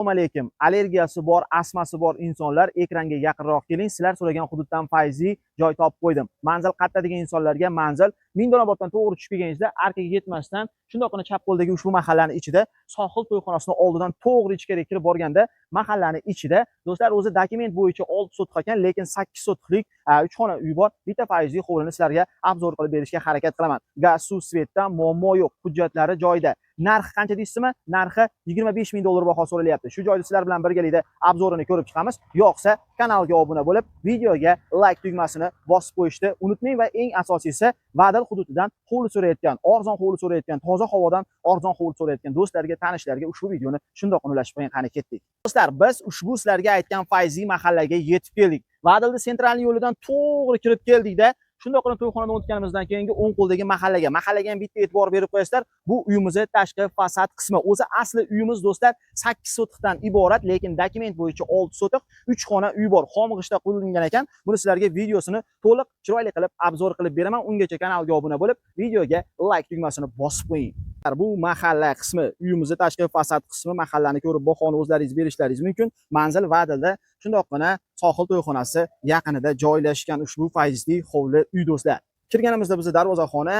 Assalomu alaykum. Allergiyasi bor, astmasi bor insonlar ekranga yaqinroq keling. Sizlar so'ragan hududdan fayzli joy topib qo'ydim. Manzil qayerda degan insonlarga manzil Mingdonoboddan to'g'ri tushib kelganingizda arkaga yetmasdan shundoqqina chap qo'ldagi ushbu mahallani ichida Sohil to'yxonasining oldidan to'g'ri ichkariga kirib borganda mahallani ichida do'stlar o'zi dokument bo'yicha 6 sotix ekan, lekin 8 sotixlik 3 xona uy bor. Bitta fayzli hovlini sizlarga obzor qilib berishga harakat qilaman. Gaz, suv, svetdan muammo yo'q. Hujjatlari joyida. Narxi qancha deysizmi? Narxi 25 ming dollar baho so'ralyapti. Shu joyda sizlar bilan birgalikda obzorini ko'rib chiqamiz. Yo'qsa kanalga obuna bo'lib, videoga like tugmasini bosib qo'yishni unutmang va eng asosiysi Vadil hududidan hovli so'rayotgan, arzon hovli so'rayotgan, toza havodan arzon hovli so'rayotgan do'stlarga, tanishlarga ushbu videoni shundoq ulashib qo'ying, qani ketdik. Do'stlar, biz ushbu sizlarga aytgan fayzli mahallaga yetib keldik. Vadilda sentralniy yo'lidan to'g'ri kirib keldik-da, shundoqqina to'yxonadan o'tganimizdan keyingi o'ng qo'ldagi mahallaga ham bitta e'tibor berib qo'yasizlar. Bu uyimizni tashqi fasad qismi. O'zi asli uyimiz do'stlar 8 sotixdan iborat, lekin dokument bo'yicha 6 sotix 3 xona uy bor. Xomg'ishda qurilgan ekan. Buni sizlarga videosini to'liq chiroyli qilib obzor qilib beraman. Ungacha kanalga obuna bo'lib, videoga like tugmasini bosib qo'ying. Bu mahalla qismi, uyimizni tashqi fasad qismi, mahallani ko'rib bahoni o'zlaringiz berishlaringiz mumkin. Manzil Vadilda shundoqqina Sohil to'yxonasi yaqinida joylashgan ushbu fayzli hovli uy do'stlar. Kirganimizda bizda darvozaxona,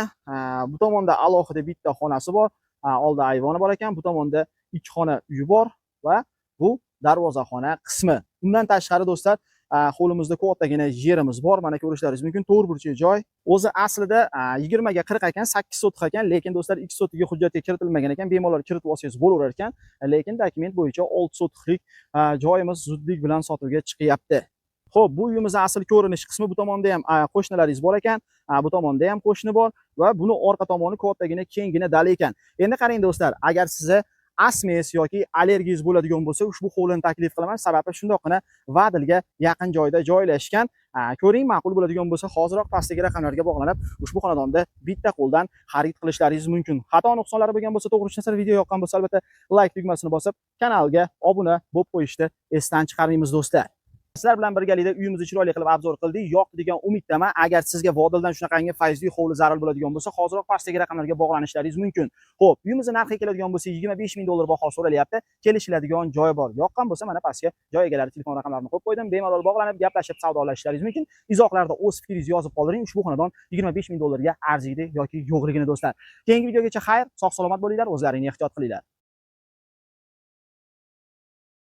bu tomonda alohida bitta xonasi bor, oldi ayvoni bor ekan, bu tomonda 2 xona uy bor va bu darvozaxona qismi. Undan tashqari do'stlar, hovlimizda kattagina yerimiz bor. Mana ko'rishlaringiz mumkin, to'rt burchak joy. O'zi aslida 20 ga 40 ekan, 8 sotix ekan, lekin do'stlar 2 sotiga hujjatga kiritilmagan ekan, bemalol kiritib olsangiz bo'laverar ekan, lekin dokument bo'yicha 6 sotixlik joyimiz zudlik bilan sotuvga chiqyapti. Xo'p, bu uyimizning asl ko'rinish qismi. Bu tomonda ham qo'shnilaringiz bor ekan, bu tomonda ham qo'shni bor va buni orqa tomoni kattagina kengina dala ekan. Endi qarang do'stlar, agar sizni astmangiz yoki allergiyangiz bo'ladigan bo'lsa, ushbu hovlini taklif qilaman. Sababi shundoqqina Vadilga yaqin joyda joylashgan. Ko'ring, ma'qul bo'ladigan bo'lsa, hoziroq pastdagi raqamlarga bog'lanib, ushbu xonadonda bitta qo'ldan xarid qilishlaringiz mumkin. Xato nuqsonlari bo'lgan bo'lsa, to'g'ri tushunsangiz, video yoqqan bo'lsa, albatta like tugmasini bosib, kanalga obuna bo'lib qo'yishni esdan chiqarmaymiz do'stlar. Sizlar bilan birgalikda uyimizni chiroyli qilib obzor qildik. Yoqdi degan umiddaman. Agar sizga Vodildan shunaqangi fayzli hovli zarur bo'ladigan bo'lsa, hoziroq pastdagi raqamlarga bog'lanishlaringiz mumkin. Xo'p, uyimizni narxi keladigan bo'lsa 25 ming dollar baho so'ralyapti. Kelishiladigan joy bor. Yoqqan bo'lsa, mana pastga joy egalari telefon raqamlarini qo'yib qo'ydim. Bemalol bog'lanib, gaplashib savdolashishlaringiz mumkin. Izohlarda o'z fikringizni yozib qoldiring. Ushbu xonadon 25 ming dollarga arziydi yoki yo'qligini do'stlar. Keyingi videogacha xayr, sog' salomat bo'linglar, o'zlaringni ehtiyot qilinglar.